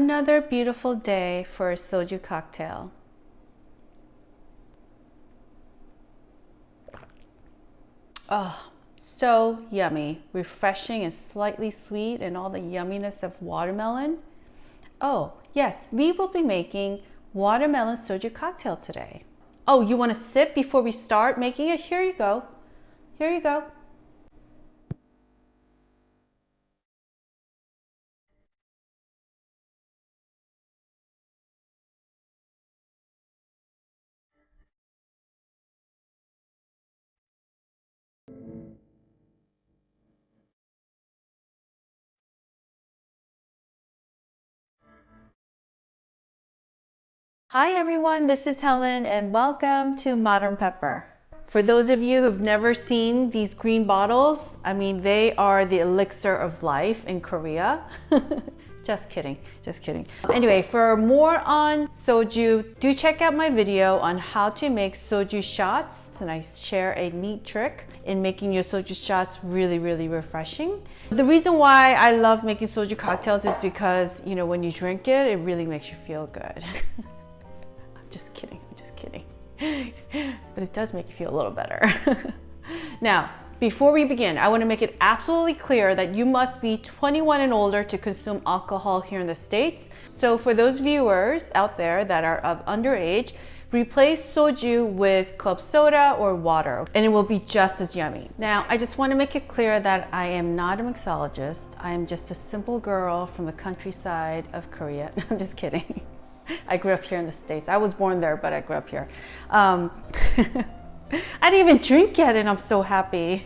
Another beautiful day for a soju cocktail. Oh, so yummy, refreshing and slightly sweet, and all the yumminess of watermelon. Oh, yes, we will be making watermelon soju cocktail today. Oh, you want to sip before we start making it? Here you go. Here you go. Hi everyone, this is Helen and welcome to Modern Pepper. For those of you who've never seen these green bottles, I mean, they are the elixir of life in Korea. Just kidding, just kidding. Anyway, for more on soju, do check out my video on how to make soju shots. And I share a neat trick in making your soju shots really refreshing. The reason why I love making soju cocktails is because, you know, when you drink it, it really makes you feel good. Just kidding, I'm just kidding. But it does make you feel a little better. Now, before we begin, I want to make it absolutely clear that you must be 21 and older to consume alcohol here in the States. So for those viewers out there that are of underage, replace soju with club soda or water, and it will be just as yummy. Now, I just want to make it clear that I am not a mixologist. I am just a simple girl from the countryside of Korea. I'm just kidding. I grew up here in the States. I was born there, but I grew up here. I didn't even drink yet and I'm so happy.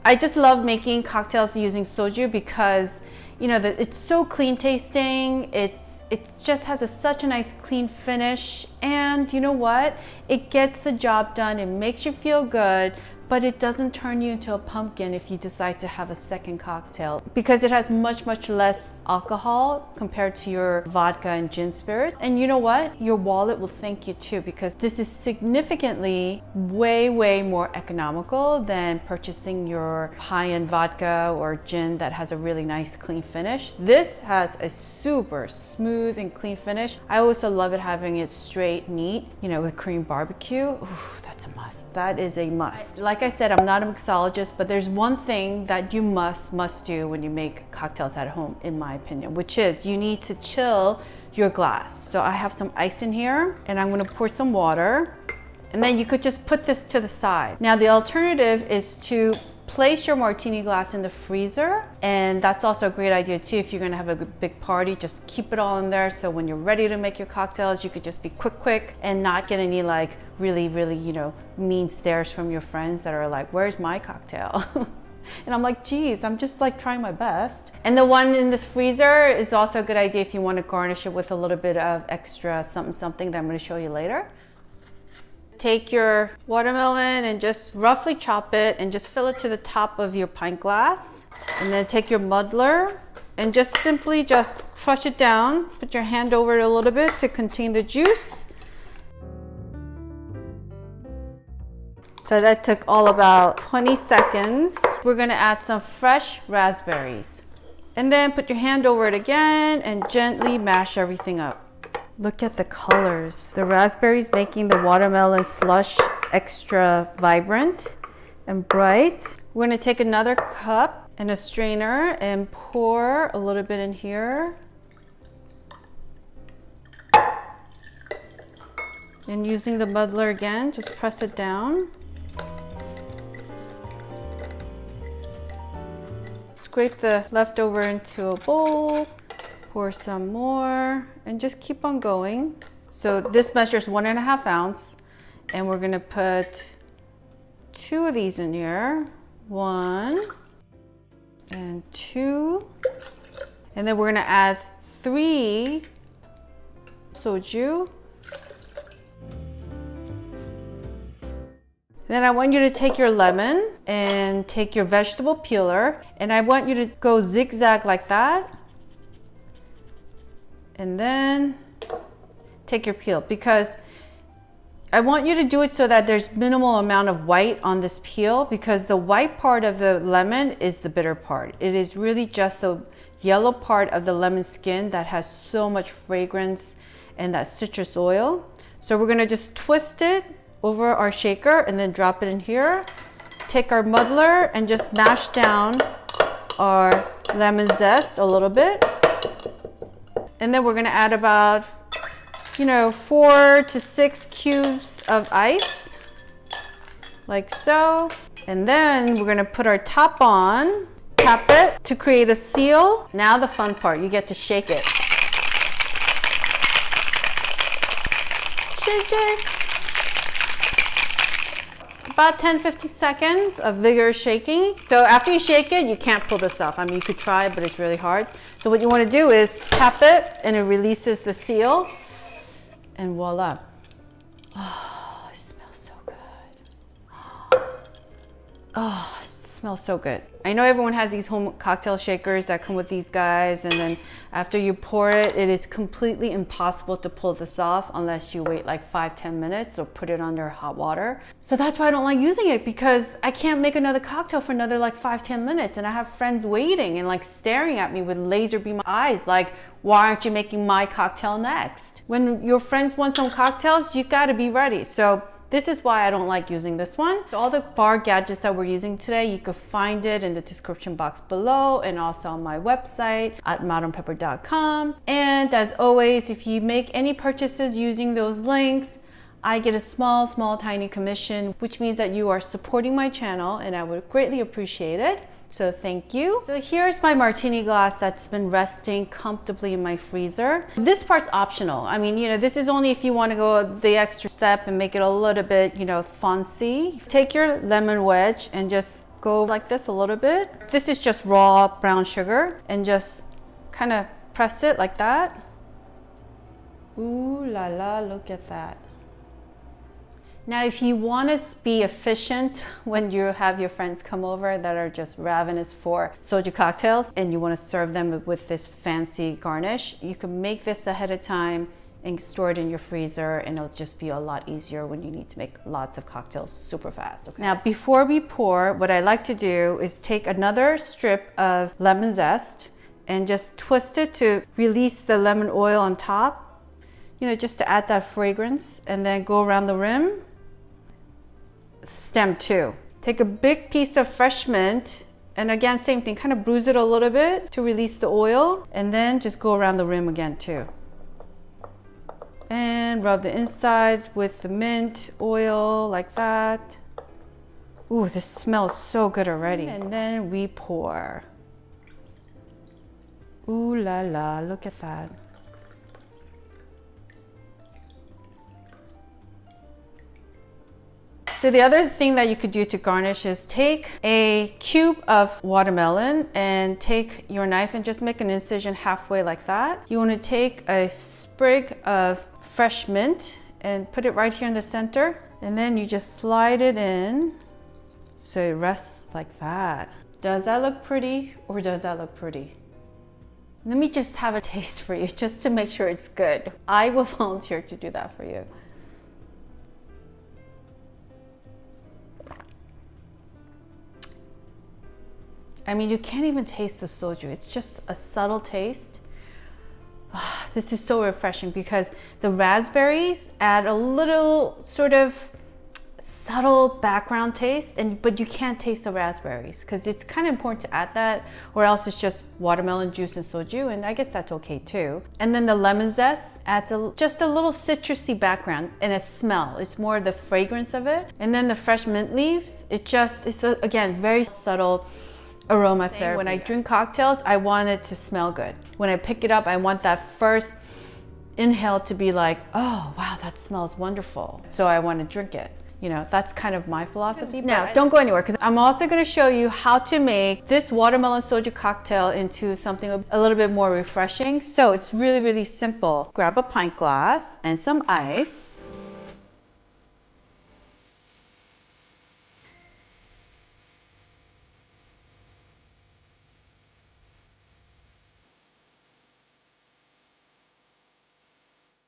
I just love making cocktails using soju because, you know, it's so clean tasting. It just has such a nice clean finish. And you know what? It gets the job done. It makes you feel good, but it doesn't turn you into a pumpkin if you decide to have a second cocktail because it has much less alcohol compared to your vodka and gin spirits. And you know what? Your wallet will thank you too, because this is significantly way more economical than purchasing your high-end vodka or gin that has a really nice clean finish. This has a super smooth and clean finish. I also love it having it straight, neat, you know, with cream barbecue. Ooh, that's a must. That is a must. Like I said, I'm not a mixologist, but there's one thing that you must do when you make cocktails at home, in my opinion, which is you need to chill your glass. So I have some ice in here and I'm gonna pour some water, and then you could just put this to the side. Now the alternative is to place your martini glass in the freezer, and that's also a great idea too. If you're gonna have a big party, just keep it all in there, so when you're ready to make your cocktails, you could just be quick and not get any like really, you know, mean stares from your friends that are like, where's my cocktail? And I'm like, geez, I'm just like trying my best. And the one in this freezer is also a good idea if you want to garnish it with a little bit of extra something that I'm going to show you later. Take your watermelon and just roughly chop it and just fill it to the top of your pint glass. And then take your muddler and just simply just crush it down. Put your hand over it a little bit to contain the juice. So that took all about 20 seconds. We're gonna add some fresh raspberries. And then put your hand over it again and gently mash everything up. Look at the colors. The raspberries making the watermelon slush extra vibrant and bright. We're gonna take another cup and a strainer and pour a little bit in here. And using the muddler again, just press it down. Scrape the leftover into a bowl, pour some more, and just keep on going. So this measures 1.5 ounces, and we're gonna put 2 of these in here. 1 and 2. And then we're gonna add 3 soju. Then I want you to take your lemon and take your vegetable peeler, and I want you to go zigzag like that. And then take your peel, because I want you to do it so that there's minimal amount of white on this peel, because the white part of the lemon is the bitter part. It is really just the yellow part of the lemon skin that has so much fragrance and that citrus oil. So we're gonna just twist it over our shaker and then drop it in here. Take our muddler and just mash down our lemon zest a little bit. And then we're gonna add about, 4 to 6 cubes of ice, like so. And then we're gonna put our top on, tap it to create a seal. Now the fun part, you get to shake it. Shake it. About 10-15 seconds of vigorous shaking. So after you shake it, you can't pull this off. I mean, you could try, but it's really hard. So what you want to do is tap it and it releases the seal, and voila. Oh, it smells so good. Oh, it smells so good. I know everyone has these home cocktail shakers that come with these guys, and then after you pour it, it is completely impossible to pull this off unless you wait like 5-10 minutes or put it under hot water. So that's why I don't like using it, because I can't make another cocktail for another like 5-10 minutes, and I have friends waiting and like staring at me with laser beam eyes like, why aren't you making my cocktail next? When your friends want some cocktails, you gotta be ready. So this is why I don't like using this one. So all the bar gadgets that we're using today, you can find it in the description box below and also on my website at modernpepper.com. And as always, if you make any purchases using those links, I get a small, tiny commission, which means that you are supporting my channel, and I would greatly appreciate it. So thank you. So here's my martini glass that's been resting comfortably in my freezer. This part's optional. I mean, this is only if you want to go the extra step and make it a little bit, fancy. Take your lemon wedge and just go like this a little bit. This is just raw brown sugar, and just kind of press it like that. Ooh la la, look at that. Now, if you want to be efficient when you have your friends come over that are just ravenous for soju cocktails, and you want to serve them with this fancy garnish, you can make this ahead of time and store it in your freezer, and it'll just be a lot easier when you need to make lots of cocktails super fast. Okay? Now, before we pour, what I like to do is take another strip of lemon zest and just twist it to release the lemon oil on top, just to add that fragrance, and then go around the rim. Stem too. Take a big piece of fresh mint, and again, same thing, kind of bruise it a little bit to release the oil, and then just go around the rim again too. And rub the inside with the mint oil like that. Ooh, this smells so good already. And then we pour. Ooh la la, look at that. So the other thing that you could do to garnish is take a cube of watermelon and take your knife and just make an incision halfway like that. You want to take a sprig of fresh mint and put it right here in the center, and then you just slide it in so it rests like that. Does that look pretty, or does that look pretty? Let me just have a taste for you just to make sure it's good. I will volunteer to do that for you. I mean, you can't even taste the soju. It's just a subtle taste. This is so refreshing because the raspberries add a little sort of subtle background taste, but you can't taste the raspberries because it's kind of important to add that, or else it's just watermelon juice and soju, and I guess that's okay too. And then the lemon zest adds just a little citrusy background and a smell. It's more the fragrance of it. And then the fresh mint leaves, again, very subtle aromatherapy. When I drink cocktails, I want it to smell good. When I pick it up, I want that first inhale to be like, oh, wow, that smells wonderful. So I want to drink it. That's kind of my philosophy. Now, don't go anywhere, because I'm also going to show you how to make this watermelon soju cocktail into something a little bit more refreshing. So it's really, really simple. Grab a pint glass and some ice.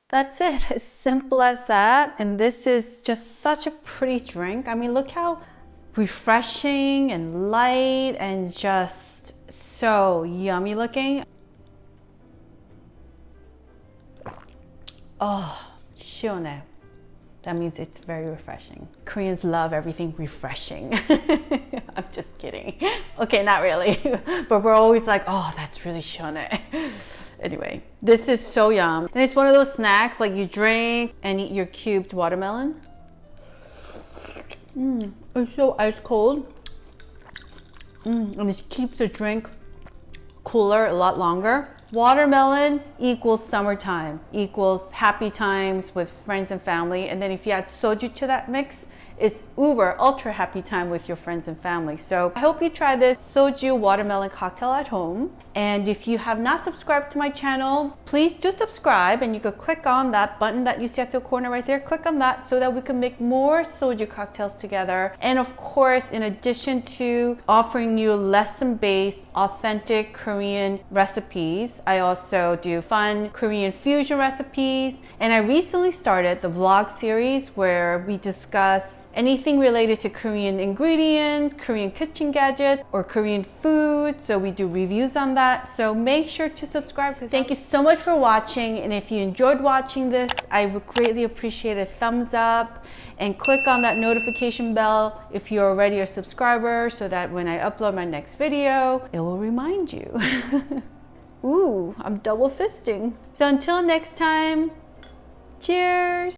That's it, as simple as that. And this is just such a pretty drink. I mean, look how refreshing and light and just so yummy looking. Oh, 시원해. That means it's very refreshing. Koreans love everything refreshing. I'm just kidding. Okay, not really. But we're always like, oh, that's really 시원해. Anyway, this is so yum. And it's one of those snacks like you drink and eat your cubed watermelon. It's so ice cold. And it keeps the drink cooler a lot longer. Watermelon equals summertime, equals happy times with friends and family. And then if you add soju to that mix, it's uber ultra happy time with your friends and family. So I hope you try this soju watermelon cocktail at home. And if you have not subscribed to my channel, please do subscribe, and you could click on that button that you see at the corner right there. Click on that so that we can make more soju cocktails together. And of course, in addition to offering you lesson-based, authentic Korean recipes, I also do fun Korean fusion recipes. And I recently started the vlog series where we discuss anything related to Korean ingredients, Korean kitchen gadgets, or Korean food. So we do reviews on that. So make sure to subscribe. Thank you so much for watching. And if you enjoyed watching this, I would greatly appreciate a thumbs up, and click on that notification bell if you're already a subscriber, so that when I upload my next video, it will remind you. Ooh, I'm double fisting. So until next time, cheers.